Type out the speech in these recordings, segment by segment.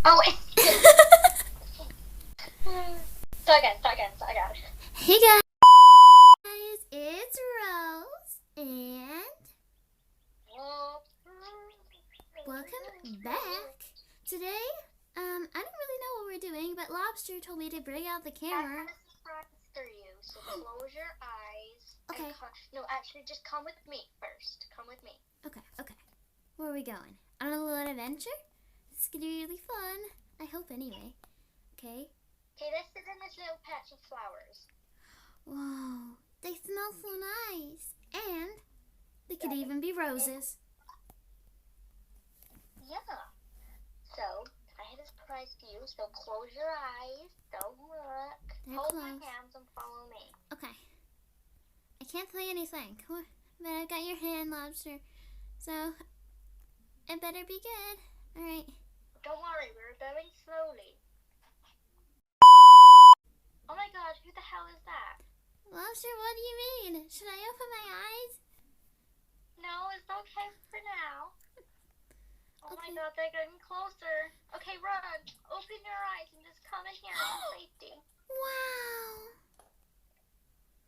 Oh, it's... Start again. Hey guys, it's Rose, and welcome back. Today, I don't really know what we're doing, but Lobster told me to bring out the camera. I have a surprise for you, so close your eyes. Okay. No, actually, just come with me first. Come with me. Okay. Where are we going? On a little adventure? It's gonna be really fun. I hope anyway. Okay. Okay, this is in this little patch of flowers. Whoa, they smell so nice. And they could even be roses. Yeah. So, I had a surprise for you, so close your eyes. Don't look. They're Hold my closed. hands and follow me. Okay. I can't say anything. Come on. But I've got your hand, Lobster. So, it better be good. Alright. Don't worry, we're going slowly. Oh my god, who the hell is that? Lobster, what do you mean? Should I open my eyes? No, it's okay for now. Oh my Okay. god, they're getting closer. Okay, run. Open your eyes and just come in here in safety. Wow.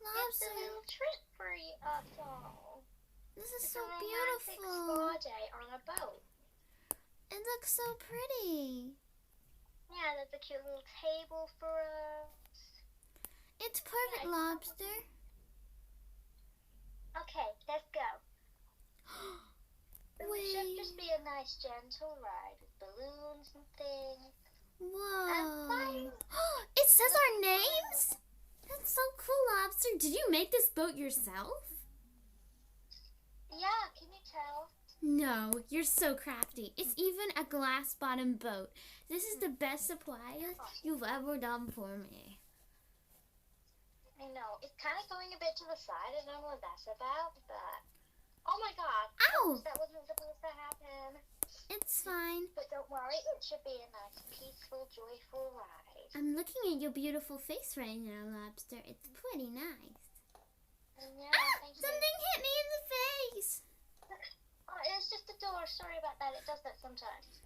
It's a Lobster, little trick for us all. this is It's so a romantic beautiful. spa day on a boat. It looks so pretty. Yeah, there's a cute little table for us. It's perfect, Yeah, Lobster. Okay, let's go. It should Wait. just be a nice gentle ride with balloons and things. Whoa. It says our names? That's so cool, Lobster. Did you make this boat yourself? Yeah, can you tell? No, you're so crafty. It's even a glass bottom boat. This is the best supply you've ever done for me. I know, it's kind of going a bit to the side. I don't know what that's about, but... Oh my god. Ow! That wasn't supposed to happen. It's fine. But don't worry, it should be a nice, peaceful, joyful ride. I'm looking at your beautiful face right now, Lobster. It's pretty nice. Yeah, thank you. Something hit me in the face. Oh, it's just the door. Sorry about that. It does that sometimes.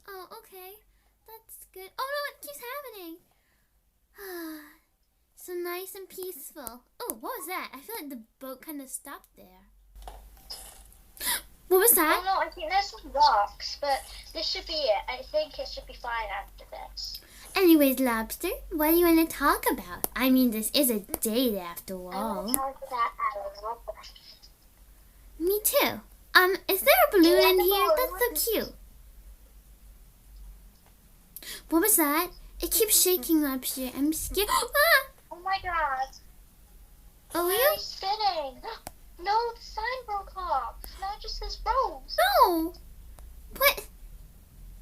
Oh, okay. That's good. Oh no, it keeps happening. So nice and peaceful. Oh, what was that? I feel like the boat kind of stopped there. What was Oh that? no, I think there's some rocks, but this should be it. I think it should be fine after this. Anyways, Lobster, what do you want to talk about? I mean, this is a date after I want all. to talk about Alan. Me too. Is there a balloon in here? That's so cute. What was that? It keeps shaking, Lobster. I'm scared. Ah! Oh my god. Oh, Why yeah? are you spinning? No, the sign broke off. Now it just says Rose. No! What?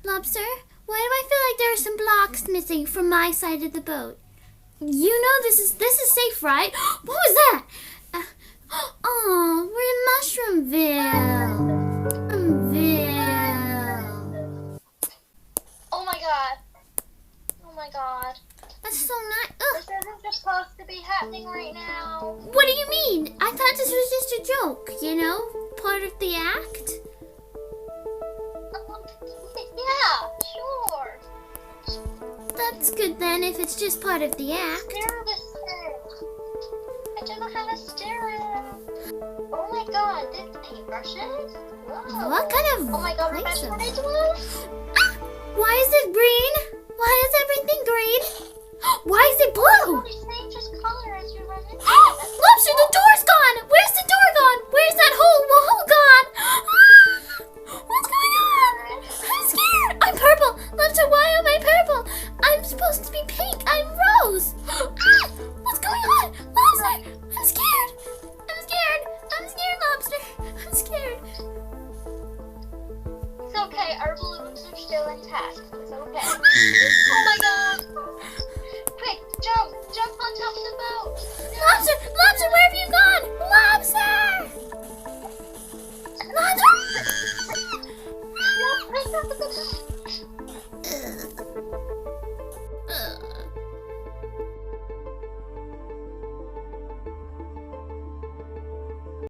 Lobster, why do I feel like there are some blocks missing from my side of the boat? You know this is safe, right? What was that? Oh, we're in Mushroomville. Mushroomville. Oh my god. Oh my god. That's so nice. This isn't just supposed to be happening right now. What do you mean? I thought this was just a joke, you know? Part of the act? Yeah, sure. That's good then if it's just part of the act. Steer this thing. I don't know how to steer it. Oh my god, this paintbrushes? Whoa. What kind of Oh my god, place remember is this one? Ah! Why is it green? Why is everything green? Why is it blue? They change its color as you run into it. Lobster, the door's gone! Where's the door gone? Where's that whole wall gone? What's going on? I'm scared! I'm purple! Lobster, why am I purple? I'm supposed to be pink! I'm Rose! What's going on? Lobster! I'm scared! I'm scared! I'm scared, Lobster! I'm scared! It's okay, our balloons are still intact. It's okay. Oh my god! Quick, jump! Jump on top of the boat! Lobster! Lobster, where have you gone? Lobster! Lobster! Jump right off the boat!